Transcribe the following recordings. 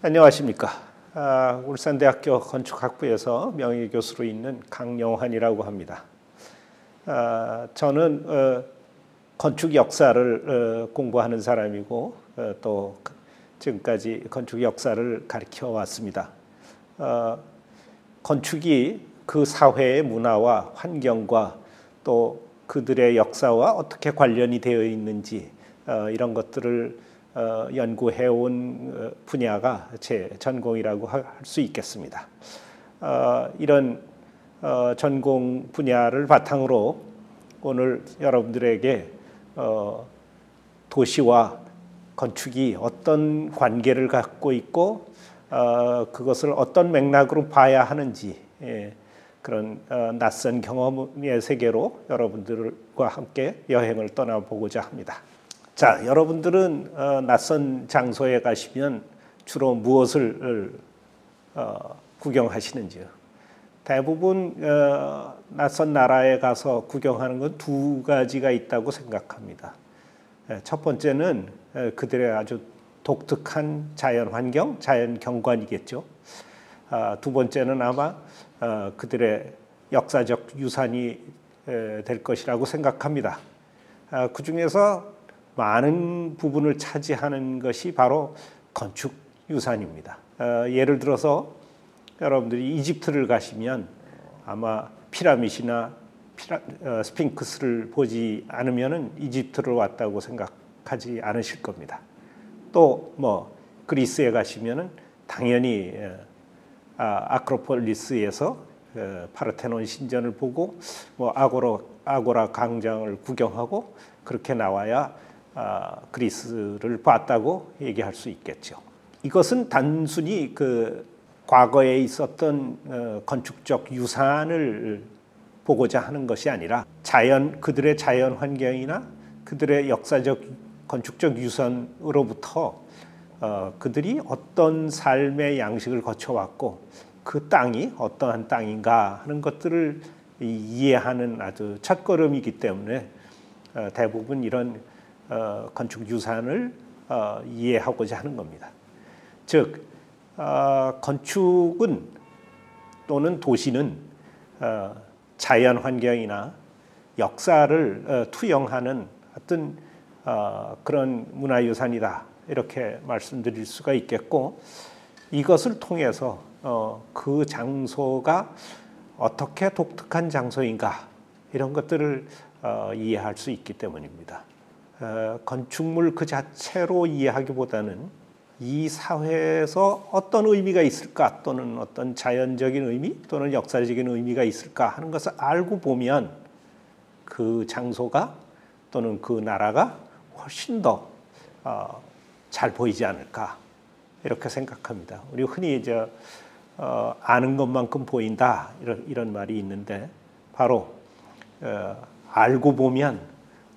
안녕하십니까. 울산대학교 건축학부에서 명예교수로 있는 강영환이라고 합니다. 저는 건축 역사를 공부하는 사람이고 또 지금까지 건축 역사를 가르쳐 왔습니다. 건축이 그 사회의 문화와 환경과 또 그들의 역사와 어떻게 관련이 되어 있는지 이런 것들을 연구해온 분야가 제 전공이라고 할 수 있겠습니다. 이런 전공 분야를 바탕으로 오늘 여러분들에게 도시와 건축이 어떤 관계를 갖고 있고 그것을 어떤 맥락으로 봐야 하는지 그런 낯선 경험의 세계로 여러분들과 함께 여행을 떠나보고자 합니다. 자, 여러분들은 낯선 장소에 가시면 주로 무엇을 구경하시는지요? 대부분 낯선 나라에 가서 구경하는 건 두 가지가 있다고 생각합니다. 첫 번째는 그들의 아주 독특한 자연 환경, 자연 경관이겠죠. 두 번째는 아마 그들의 역사적 유산이 될 것이라고 생각합니다. 그 중에서 많은 부분을 차지하는 것이 바로 건축 유산입니다. 예를 들어서 여러분들이 이집트를 가시면 아마 피라밋이나 스핑크스를 보지 않으면 이집트로 왔다고 생각하지 않으실 겁니다. 또 뭐 그리스에 가시면 당연히 아크로폴리스에서 파르테논 신전을 보고 뭐 아고라 광장을 구경하고 그렇게 나와야 그리스를 봤다고 얘기할 수 있겠죠. 이것은 단순히 그 과거에 있었던 건축적 유산을 보고자 하는 것이 아니라 그들의 자연 환경이나 그들의 역사적 건축적 유산으로부터 그들이 어떤 삶의 양식을 거쳐왔고 그 땅이 어떠한 땅인가 하는 것들을 이해하는 아주 첫걸음이기 때문에 대부분 이런 건축 유산을 이해하고자 하는 겁니다. 즉 건축은 또는 도시는 자연 환경이나 역사를 투영하는 어떤 그런 문화유산이다 이렇게 말씀드릴 수가 있겠고 이것을 통해서 그 장소가 어떻게 독특한 장소인가 이런 것들을 이해할 수 있기 때문입니다. 건축물 그 자체로 이해하기보다는 이 사회에서 어떤 의미가 있을까 또는 어떤 자연적인 의미 또는 역사적인 의미가 있을까 하는 것을 알고 보면 그 장소가 또는 그 나라가 훨씬 더 잘 보이지 않을까 이렇게 생각합니다. 우리 흔히 이제 아는 것만큼 보인다 이런 말이 있는데 바로 알고 보면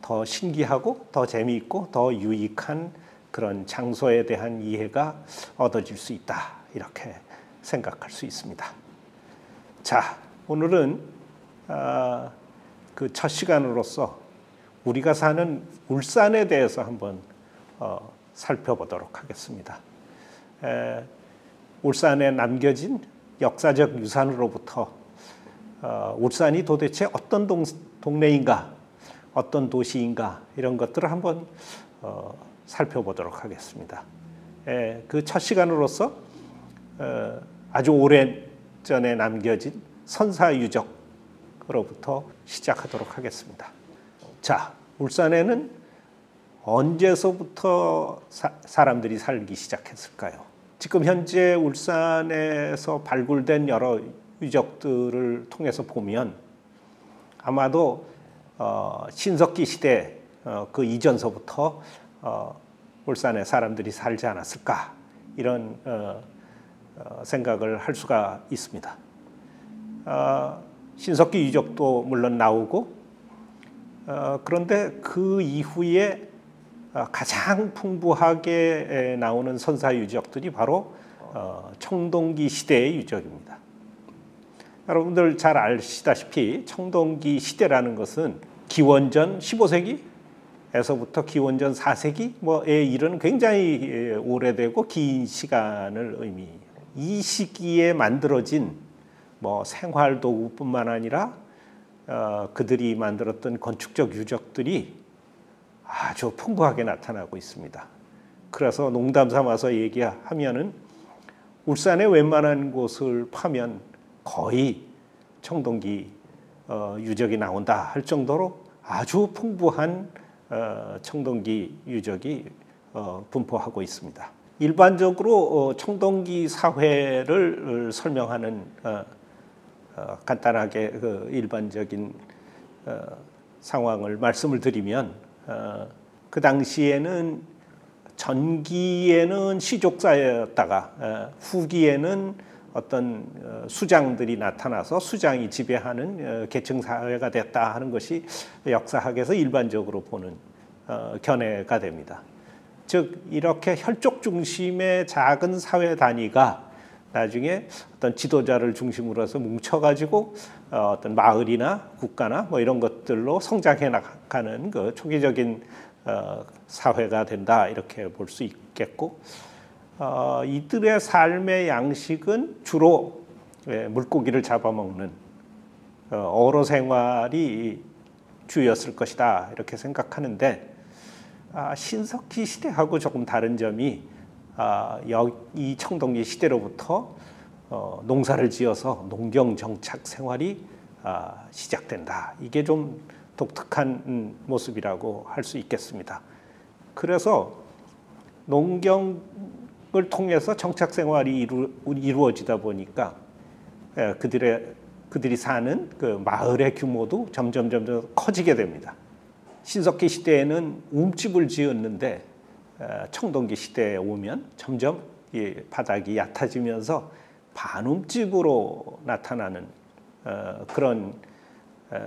더 신기하고 더 재미있고 더 유익한 그런 장소에 대한 이해가 얻어질 수 있다 이렇게 생각할 수 있습니다. 자, 오늘은 그 첫 시간으로서 우리가 사는 울산에 대해서 한번 살펴보도록 하겠습니다. 울산에 남겨진 역사적 유산으로부터 울산이 도대체 어떤 동네인가 어떤 도시인가 이런 것들을 한번 살펴보도록 하겠습니다. 그 첫 시간으로서 아주 오랜 전에 남겨진 선사유적으로부터 시작하도록 하겠습니다. 자, 울산에는 언제서부터 사람들이 살기 시작했을까요? 지금 현재 울산에서 발굴된 여러 유적들을 통해서 보면 아마도 신석기 시대 그 이전서부터 울산에 사람들이 살지 않았을까 이런 생각을 할 수가 있습니다. 신석기 유적도 물론 나오고 그런데 그 이후에 가장 풍부하게 나오는 선사 유적들이 바로 청동기 시대의 유적입니다. 여러분들 잘 아시다시피 청동기 시대라는 것은 기원전 15세기에서부터 기원전 4세기 뭐에 이르는 굉장히 오래되고 긴 시간을 의미해요. 이 시기에 만들어진 뭐 생활 도구뿐만 아니라 그들이 만들었던 건축적 유적들이 아주 풍부하게 나타나고 있습니다. 그래서 농담 삼아서 얘기하면은 울산의 웬만한 곳을 파면 거의 청동기 유적이 나온다 할 정도로 아주 풍부한 청동기 유적이 분포하고 있습니다. 일반적으로 청동기 사회를 설명하는 간단하게 그 일반적인 상황을 말씀을 드리면 그 당시에는 전기에는 시족사였다가 후기에는 어떤 수장들이 나타나서 수장이 지배하는 계층 사회가 됐다 하는 것이 역사학에서 일반적으로 보는 견해가 됩니다. 즉 이렇게 혈족 중심의 작은 사회 단위가 나중에 어떤 지도자를 중심으로 해서 뭉쳐가지고 어떤 마을이나 국가나 뭐 이런 것들로 성장해 나가는 그 초기적인 사회가 된다 이렇게 볼 수 있겠고, 이들의 삶의 양식은 주로 물고기를 잡아먹는 어로 생활이 주였을 것이다 이렇게 생각하는데, 신석기 시대하고 조금 다른 점이 이 청동기 시대로부터 농사를 지어서 농경 정착 생활이 시작된다. 이게 좀 독특한 모습이라고 할 수 있겠습니다. 그래서 농경을 통해서 정착 생활이 이루어지다 보니까 그들이 사는 그 마을의 규모도 점점 커지게 됩니다. 신석기 시대에는 움집을 지었는데 청동기 시대에 오면 점점 이 바닥이 얕아지면서 반움집으로 나타나는 그런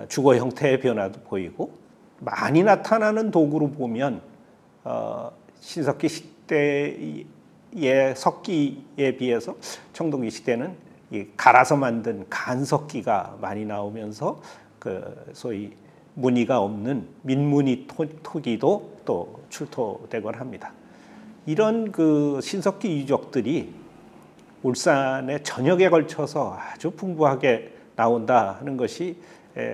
주거 형태의 변화도 보이고, 많이 나타나는 도구로 보면 신석기 시대의 석기에 비해서 청동기 시대는 이 갈아서 만든 간석기가 많이 나오면서 그 소위 무늬가 없는 민무늬 토기도 또 출토되곤 합니다. 이런 그 신석기 유적들이 울산의 전역에 걸쳐서 아주 풍부하게 나온다 하는 것이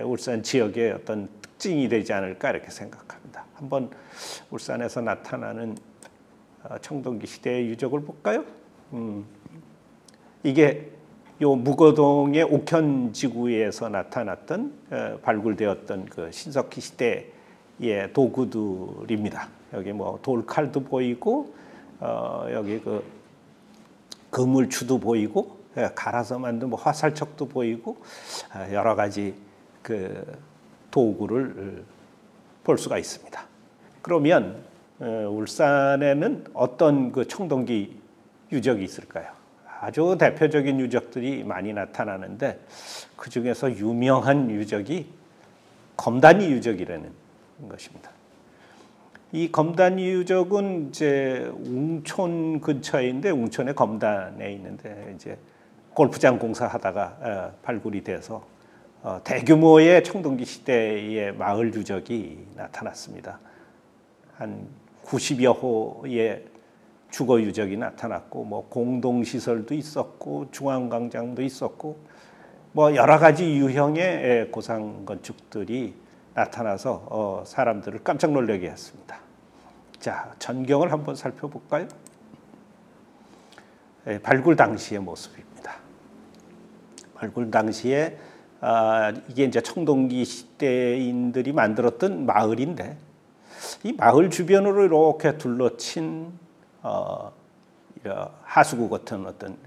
울산 지역의 어떤 특징이 되지 않을까 이렇게 생각합니다. 한번 울산에서 나타나는 청동기 시대의 유적을 볼까요? 이게 요 무거동의 옥현지구에서 나타났던 발굴되었던 그 신석기 시대의 도구들입니다. 여기 뭐 돌칼도 보이고 여기 그 그물추도 보이고 갈아서 만든 뭐 화살척도 보이고 여러 가지 그 도구를 볼 수가 있습니다. 그러면 울산에는 어떤 그 청동기 유적이 있을까요? 아주 대표적인 유적들이 많이 나타나는데 그 중에서 유명한 유적이 검단위 유적이라는 것입니다. 이 검단위 유적은 이제 웅촌 근처인데 웅촌의 검단에 있는데 이제 골프장 공사하다가 발굴이 돼서 대규모의 청동기 시대의 마을 유적이 나타났습니다. 한 90여 호의 주거 유적이 나타났고, 뭐 공동시설도 있었고, 중앙광장도 있었고, 뭐 여러 가지 유형의 고상 건축들이 나타나서 사람들을 깜짝 놀라게 했습니다. 자, 전경을 한번 살펴볼까요? 발굴 당시의 모습입니다. 발굴 당시에 이게 이제 청동기 시대인들이 만들었던 마을인데, 이 마을 주변으로 이렇게 둘러친 하수구 같은 어떤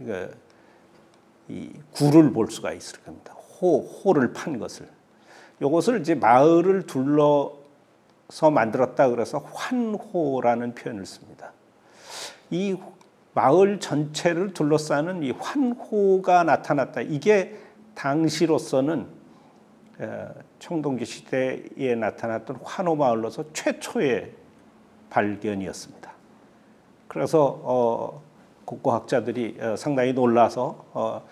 이 굴을 볼 수가 있을 겁니다. 호를 판 것을. 이것을 이제 마을을 둘러서 만들었다 그래서 환호라는 표현을 씁니다. 이 마을 전체를 둘러싸는 이 환호가 나타났다. 이게 당시로서는 청동기 시대에 나타났던 환호 마을로서 최초의 발견이었습니다. 그래서 국고학자들이 상당히 놀라서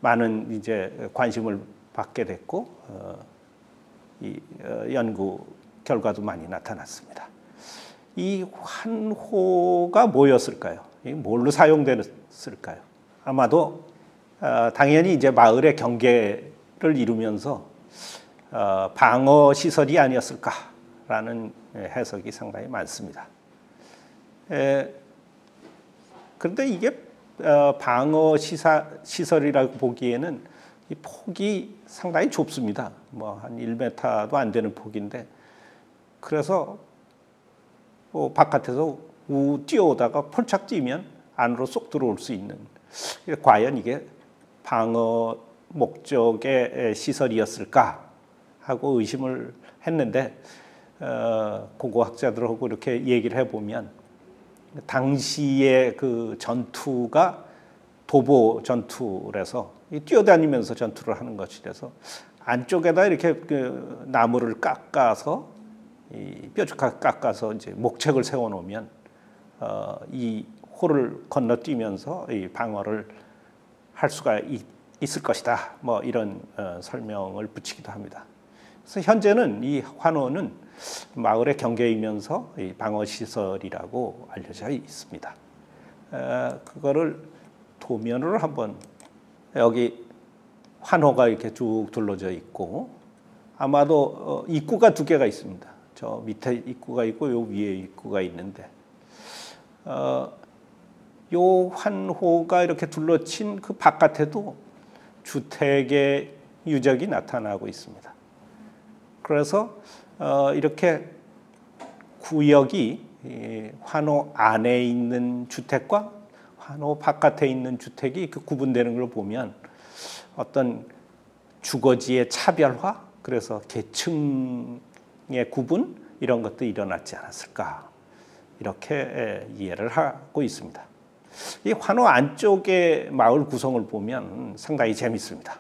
많은 이제 관심을 받게 됐고 연구 결과도 많이 나타났습니다. 이 환호가 뭐였을까요? 뭘로 사용됐을까요? 아마도 당연히 이제 마을의 경계를 이루면서 방어 시설이 아니었을까라는 해석이 상당히 많습니다. 그런데 이게 방어 시설이라고 보기에는 이 폭이 상당히 좁습니다. 뭐 한 1m도 안 되는 폭인데, 그래서 바깥에서 뛰어오다가 폴착 뛰면 안으로 쏙 들어올 수 있는, 과연 이게 방어 목적의 시설이었을까 하고 의심을 했는데, 고고학자들하고 이렇게 얘기를 해보면 당시의 그 전투가 도보 전투라서 뛰어다니면서 전투를 하는 것이라서 안쪽에다 이렇게 그 나무를 깎아서 뾰족하게 깎아서 이제 목책을 세워놓으면 이 호를 건너뛰면서 이 방어를 할 수가 있을 것이다. 뭐 이런 설명을 붙이기도 합니다. 그래서 현재는 이 환호는 마을의 경계이면서 이 방어 시설이라고 알려져 있습니다. 그거를 도면으로 한번, 여기 환호가 이렇게 쭉 둘러져 있고, 아마도 입구가 두 개가 있습니다. 저 밑에 입구가 있고 요 위에 입구가 있는데, 요 환호가 이렇게 둘러친 그 바깥에도 주택의 유적이 나타나고 있습니다. 그래서 이렇게 구역이 환호 안에 있는 주택과 환호 바깥에 있는 주택이 그 구분되는 걸 보면 어떤 주거지의 차별화, 그래서 계층의 구분, 이런 것도 일어났지 않았을까, 이렇게 이해를 하고 있습니다. 이 환호 안쪽의 마을 구성을 보면 상당히 재밌습니다.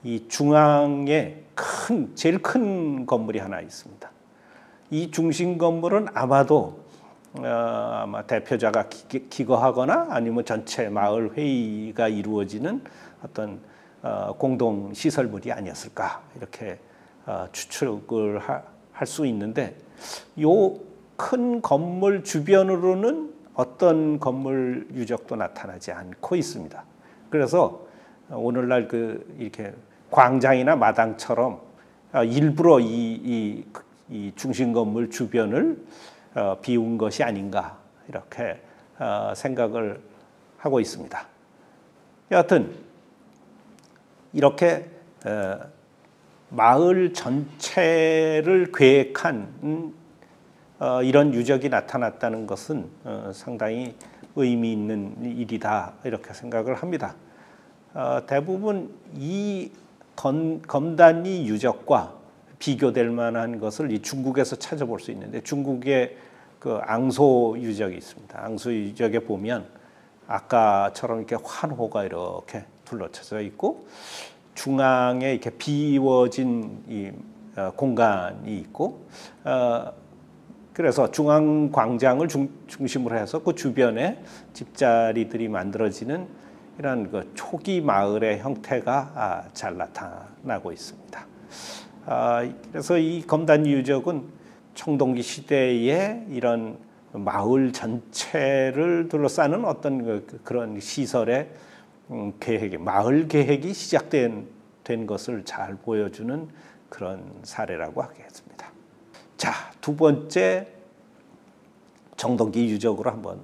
이 중앙에 제일 큰 건물이 하나 있습니다. 이 중심 건물은 아마도 아마 대표자가 기거하거나 아니면 전체 마을 회의가 이루어지는 어떤 공동 시설물이 아니었을까, 이렇게 추측을 할 수 있는데, 요 큰 건물 주변으로는 어떤 건물 유적도 나타나지 않고 있습니다. 그래서 오늘날 이렇게 광장이나 마당처럼 일부러 이 중심 건물 주변을 비운 것이 아닌가, 이렇게 생각을 하고 있습니다. 여하튼 이렇게 마을 전체를 계획한 이런 유적이 나타났다는 것은 상당히 의미 있는 일이다, 이렇게 생각을 합니다. 대부분 이 검단리 유적과 비교될 만한 것을 이 중국에서 찾아볼 수 있는데, 중국의 그 앙소 유적이 있습니다. 앙소 유적에 보면 아까처럼 이렇게 환호가 이렇게 둘러쳐져 있고, 중앙에 이렇게 비워진 이 공간이 있고, 그래서 중앙 광장을 중심으로 해서 그 주변에 집자리들이 만들어지는 이런 그 초기 마을의 형태가 잘 나타나고 있습니다. 그래서 이 검단리 유적은 청동기 시대에 이런 마을 전체를 둘러싸는 어떤 그런 시설의 계획이, 마을 계획이 시작된 것을 잘 보여주는 그런 사례라고 하겠습니다. 자, 두 번째 청동기 유적으로 한번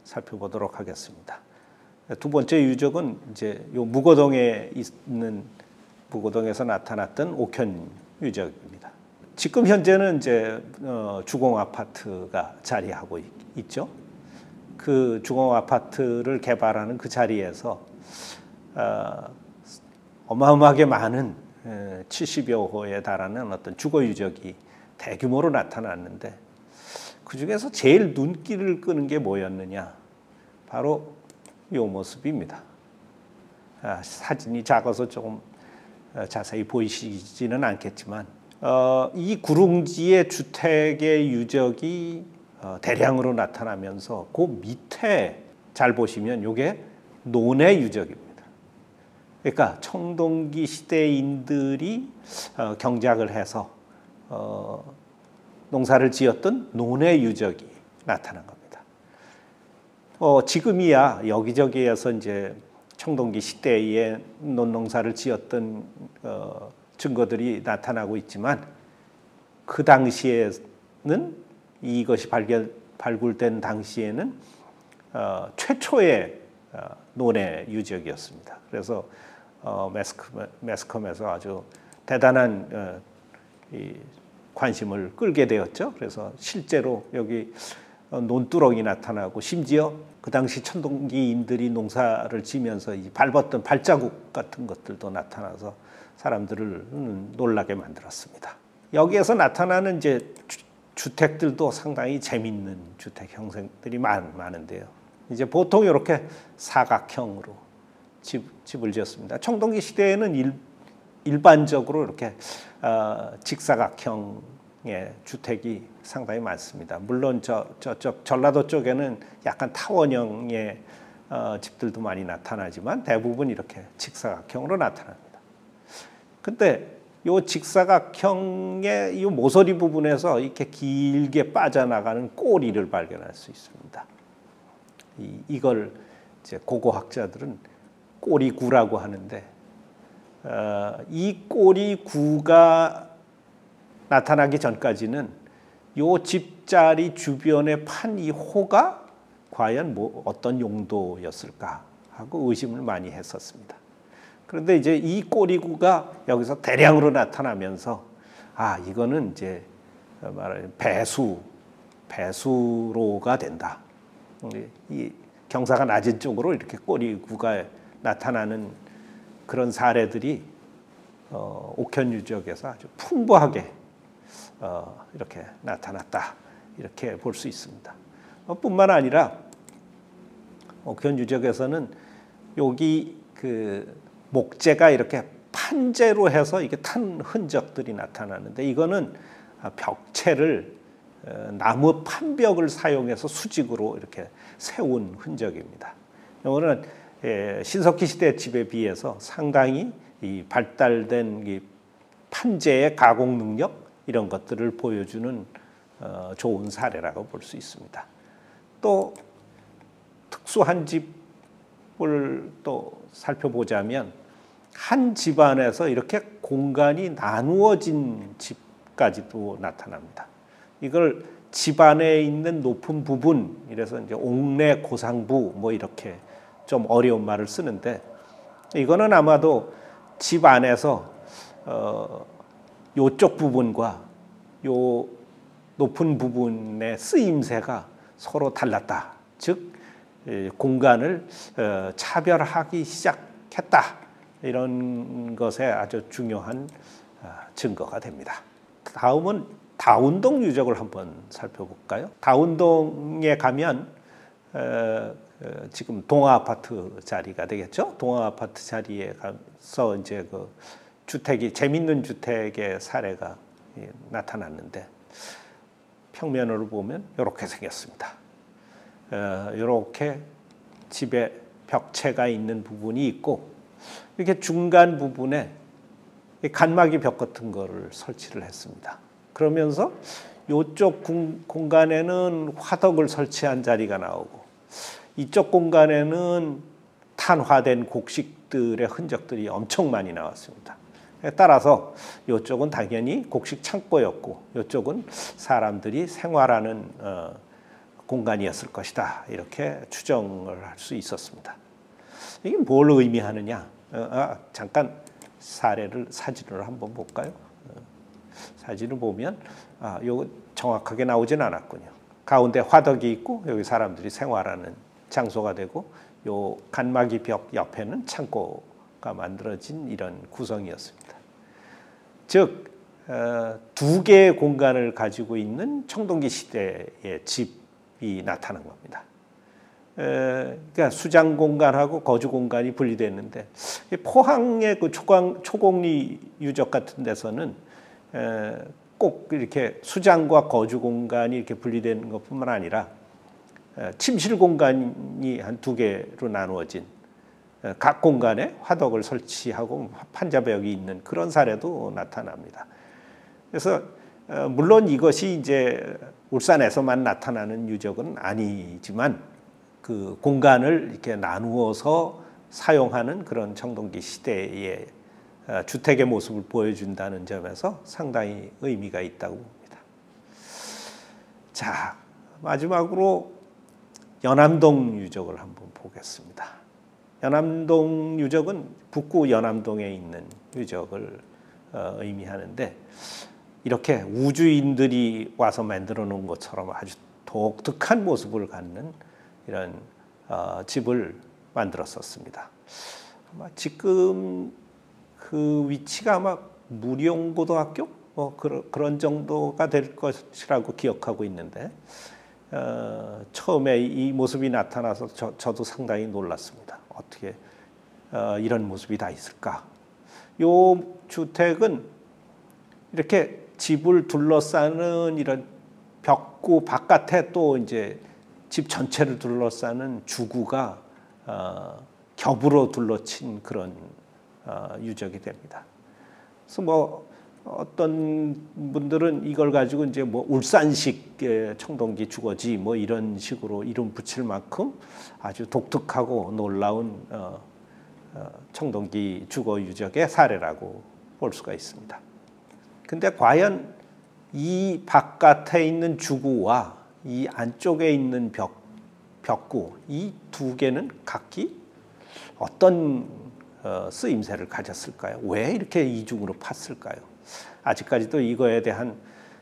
살펴보도록 하겠습니다. 두 번째 유적은 이제 요 무고동에서 나타났던 옥현 유적입니다. 지금 현재는 이제 주공 아파트가 자리하고 있죠. 그 주공 아파트를 개발하는 그 자리에서 어마어마하게 많은 70여 호에 달하는 어떤 주거 유적이 대규모로 나타났는데, 그 중에서 제일 눈길을 끄는 게 뭐였느냐? 바로 이 모습입니다. 사진이 작아서 조금 자세히 보이시지는 않겠지만, 이 구릉지의 주택의 유적이 대량으로 나타나면서 그 밑에 잘 보시면 이게 논의 유적입니다. 그러니까 청동기 시대인들이 경작을 해서 농사를 지었던 논의 유적이 나타난 겁니다. 지금이야 여기저기에서 이제 청동기 시대에 논농사를 지었던 증거들이 나타나고 있지만 그 당시에는 이것이 발굴된 당시에는 최초의 논의 유적이었습니다. 그래서 매스컴에서 아주 대단한 관심을 끌게 되었죠. 그래서 실제로 여기 논두렁이 나타나고 심지어 그 당시 청동기인들이 농사를 지면서 밟았던 발자국 같은 것들도 나타나서 사람들을 놀라게 만들었습니다. 여기에서 나타나는 이제 주택들도 상당히 재밌는 주택 형상들이 많은데요. 이제 보통 이렇게 사각형으로 집을 지었습니다. 청동기 시대에는 일반적으로 이렇게 직사각형의 주택이 상당히 많습니다. 물론 저쪽 전라도 쪽에는 약간 타원형의 집들도 많이 나타나지만 대부분 이렇게 직사각형으로 나타납니다. 근데 이 직사각형의 이 모서리 부분에서 이렇게 길게 빠져나가는 꼬리를 발견할 수 있습니다. 이걸 이제 고고학자들은 꼬리구라고 하는데 이 꼬리구가 나타나기 전까지는 이 집자리 주변에 판 이 호가 과연 어떤 용도였을까 하고 의심을 많이 했었습니다. 그런데 이제 이 꼬리구가 여기서 대량으로 나타나면서 이거는 이제 말하자면 배수로가 된다. 이 경사가 낮은 쪽으로 이렇게 꼬리구가 나타나는 그런 사례들이 옥현 유적에서 아주 풍부하게 이렇게 나타났다, 이렇게 볼 수 있습니다. 뿐만 아니라 옥현 유적에서는 여기 그 목재가 이렇게 판재로 해서 이게 탄 흔적들이 나타나는데 이거는 벽체를 나무 판벽을 사용해서 수직으로 이렇게 세운 흔적입니다. 이거는 신석기 시대 집에 비해서 상당히 이 발달된 이 판재의 가공 능력 이런 것들을 보여주는 좋은 사례라고 볼 수 있습니다. 또 특수한 집을 또 살펴보자면 한 집안에서 이렇게 공간이 나누어진 집까지도 나타납니다. 이걸 집안에 있는 높은 부분, 이래서 이제 옥내 고상부 뭐 이렇게 좀 어려운 말을 쓰는데 이거는 아마도 집 안에서 요쪽 부분과 요 높은 부분의 쓰임새가 서로 달랐다. 즉 공간을 차별하기 시작했다. 이런 것에 아주 중요한 증거가 됩니다. 다음은 다운동 유적을 한번 살펴볼까요? 다운동에 가면 지금 동아아파트 자리가 되겠죠. 동아아파트 자리에 가서 이제 그 주택이 재밌는 주택의 사례가 나타났는데 평면으로 보면 이렇게 생겼습니다. 이렇게 집에 벽체가 있는 부분이 있고 이렇게 중간 부분에 칸막이 벽 같은 거를 설치를 했습니다. 그러면서 이쪽 공간에는 화덕을 설치한 자리가 나오고 이쪽 공간에는 탄화된 곡식들의 흔적들이 엄청 많이 나왔습니다. 따라서 이쪽은 당연히 곡식 창고였고 이쪽은 사람들이 생활하는 공간이었을 것이다. 이렇게 추정을 할 수 있었습니다. 이게 뭘 의미하느냐? 잠깐 사진을 한번 볼까요? 사진을 보면 이거 정확하게 나오진 않았군요. 가운데 화덕이 있고 여기 사람들이 생활하는 장소가 되고 요 칸막이 벽 옆에는 창고가 만들어진 이런 구성이었습니다. 즉 두 개의 공간을 가지고 있는 청동기 시대의 집이 나타난 겁니다. 그러니까 수장 공간하고 거주 공간이 분리됐는데 포항의 그 초곡리 유적 같은 데서는 꼭 이렇게 수장과 거주 공간이 이렇게 분리되는 것뿐만 아니라 침실 공간이 한 두 개로 나누어진 각 공간에 화덕을 설치하고 판자벽이 있는 그런 사례도 나타납니다. 그래서 물론 이것이 이제 울산에서만 나타나는 유적은 아니지만 그 공간을 이렇게 나누어서 사용하는 그런 청동기 시대의 주택의 모습을 보여준다는 점에서 상당히 의미가 있다고 봅니다. 자, 마지막으로 연암동 유적을 한번 보겠습니다. 연암동 유적은 북구 연암동에 있는 유적을 의미하는데 이렇게 우주인들이 와서 만들어 놓은 것처럼 아주 독특한 모습을 갖는 이런 집을 만들었었습니다. 아마 지금 그 위치가 아마 무룡고등학교 뭐 그런 정도가 될 것이라고 기억하고 있는데 처음에 이 모습이 나타나서 저도 상당히 놀랐습니다. 어떻게 이런 모습이 다 있을까? 요 주택은 이렇게 집을 둘러싸는 이런 벽구 바깥에 또 이제 집 전체를 둘러싸는 주구가 겹으로 둘러친 그런 유적이 됩니다. 그래서 뭐 어떤 분들은 이걸 가지고 이제 뭐 울산식 청동기 주거지 뭐 이런 식으로 이름 붙일 만큼 아주 독특하고 놀라운 청동기 주거 유적의 사례라고 볼 수가 있습니다. 근데 과연 이 바깥에 있는 주구와 이 안쪽에 있는 벽구 이 두 개는 각기 어떤 쓰임새를 가졌을까요? 왜 이렇게 이중으로 팠을까요? 아직까지도 이거에 대한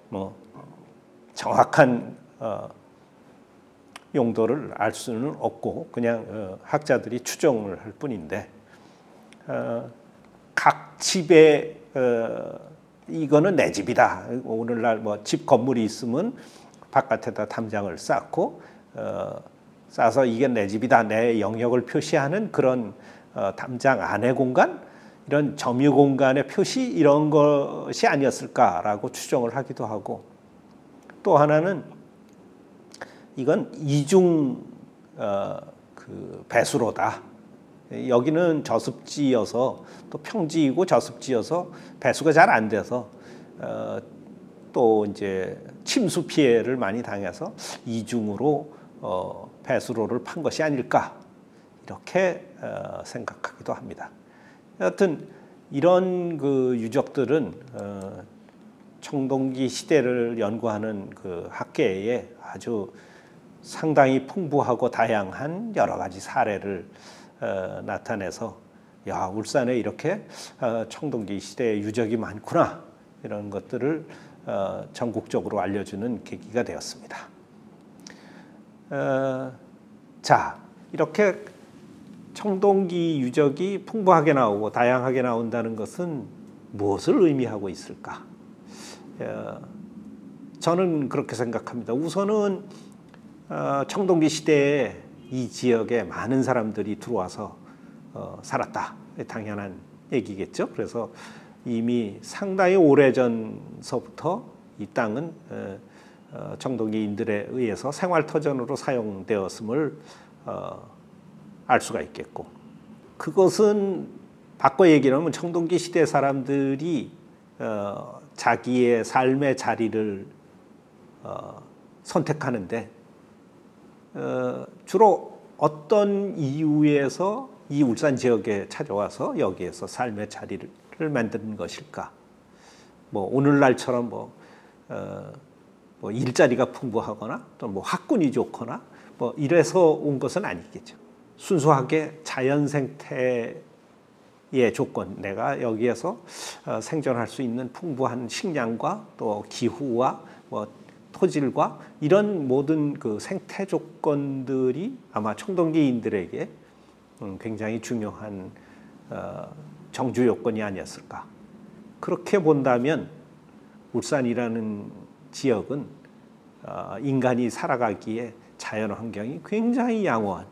뭐 정확한 용도를 알 수는 없고 그냥 학자들이 추정을 할 뿐인데 각 집에 이거는 내 집이다. 오늘날 뭐 집 건물이 있으면 바깥에다 담장을 쌓고 쌓아서 이게 내 집이다. 내 영역을 표시하는 그런 담장 안의 공간, 이런 점유 공간의 표시 이런 것이 아니었을까라고 추정을 하기도 하고 또 하나는 이건 이중 그 배수로다. 여기는 저습지여서 또 평지이고 저습지여서 배수가 잘 안 돼서 또 이제 침수 피해를 많이 당해서 이중으로 배수로를 판 것이 아닐까 이렇게 생각하기도 합니다. 여하튼 이런 그 유적들은 청동기 시대를 연구하는 그 학계에 아주 상당히 풍부하고 다양한 여러 가지 사례를 나타내서 야 울산에 이렇게 청동기 시대의 유적이 많구나 이런 것들을 전국적으로 알려주는 계기가 되었습니다. 자 이렇게 청동기 유적이 풍부하게 나오고 다양하게 나온다는 것은 무엇을 의미하고 있을까? 저는 그렇게 생각합니다. 우선은 청동기 시대에 이 지역에 많은 사람들이 들어와서 살았다. 당연한 얘기겠죠. 그래서 이미 상당히 오래전서부터 이 땅은 청동기인들에 의해서 생활터전으로 사용되었음을 알 수가 있겠고 그것은 바꿔 얘기하면 청동기 시대 사람들이 자기의 삶의 자리를 선택하는데 주로 어떤 이유에서 이 울산 지역에 찾아와서 여기에서 삶의 자리를 만드는 것일까? 뭐 오늘날처럼 뭐 일자리가 풍부하거나 또 뭐 학군이 좋거나 뭐 이래서 온 것은 아니겠죠. 순수하게 자연 생태의 조건, 내가 여기에서 생존할 수 있는 풍부한 식량과 또 기후와 뭐 토질과 이런 모든 그 생태 조건들이 아마 청동기인들에게 굉장히 중요한 정주 요건이 아니었을까. 그렇게 본다면 울산이라는 지역은 인간이 살아가기에 자연 환경이 굉장히 양호한,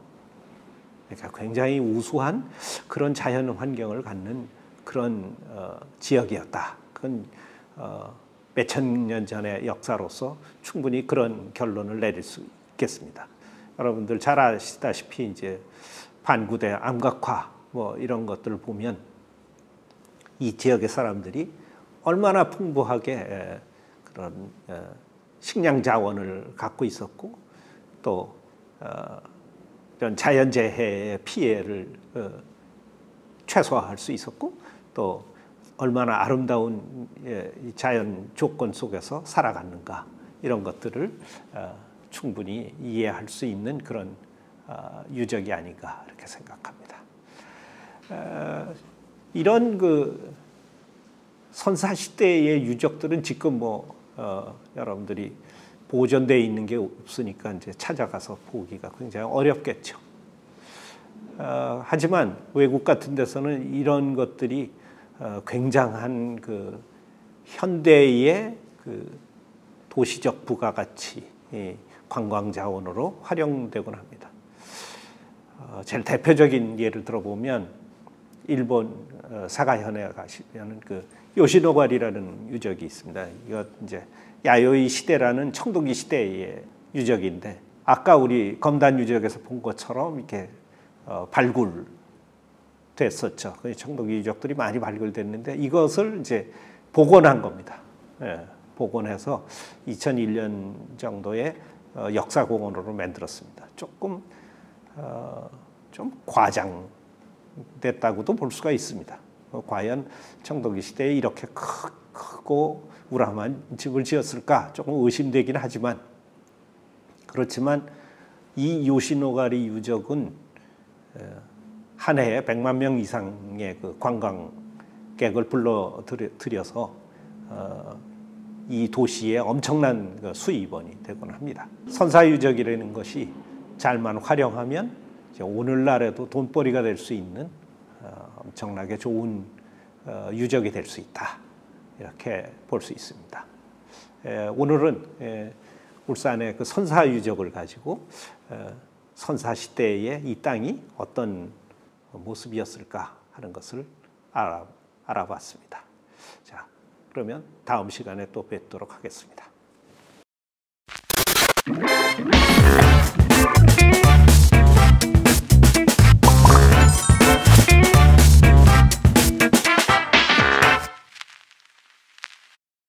그러니까 굉장히 우수한 그런 자연 환경을 갖는 그런 지역이었다. 그건 몇천 년 전의 역사로서 충분히 그런 결론을 내릴 수 있겠습니다. 여러분들 잘 아시다시피 이제 반구대 암각화 뭐 이런 것들을 보면 이 지역의 사람들이 얼마나 풍부하게 그런 식량 자원을 갖고 있었고 또 이런 자연재해의 피해를 최소화할 수 있었고 또 얼마나 아름다운 자연 조건 속에서 살아갔는가 이런 것들을 충분히 이해할 수 있는 그런 유적이 아닌가 이렇게 생각합니다. 이런 그 선사 시대의 유적들은 지금 뭐 여러분들이 보존되어 있는 게 없으니까 이제 찾아가서 보기가 굉장히 어렵겠죠. 하지만 외국 같은 데서는 이런 것들이 굉장한 그 현대의 그 도시적 부가가치 관광 자원으로 활용되곤 합니다. 제일 대표적인 예를 들어보면 일본 사가현에 가시면 그 요시노가리라는 유적이 있습니다. 이거 이제 야요이 시대라는 청동기 시대의 유적인데 아까 우리 검단 유적에서 본 것처럼 이렇게 발굴됐었죠. 청동기 유적들이 많이 발굴됐는데 이것을 이제 복원한 겁니다. 예, 복원해서 2001년 정도의 역사공원으로 만들었습니다. 조금 좀 과장됐다고도 볼 수가 있습니다. 과연 청동기 시대에 이렇게 크고 우람한 집을 지었을까 조금 의심되긴 하지만 그렇지만 이 요시노가리 유적은 한 해에 100만 명 이상의 그 관광객을 불러들여서 이 도시에 엄청난 그 수입원이 되곤 합니다. 선사유적이라는 것이 잘만 활용하면 오늘날에도 돈벌이가 될 수 있는 엄청나게 좋은 유적이 될 수 있다. 이렇게 볼 수 있습니다. 오늘은 울산의 그 선사 유적을 가지고 선사 시대의 이 땅이 어떤 모습이었을까 하는 것을 알아봤습니다. 자, 그러면 다음 시간에 또 뵙도록 하겠습니다.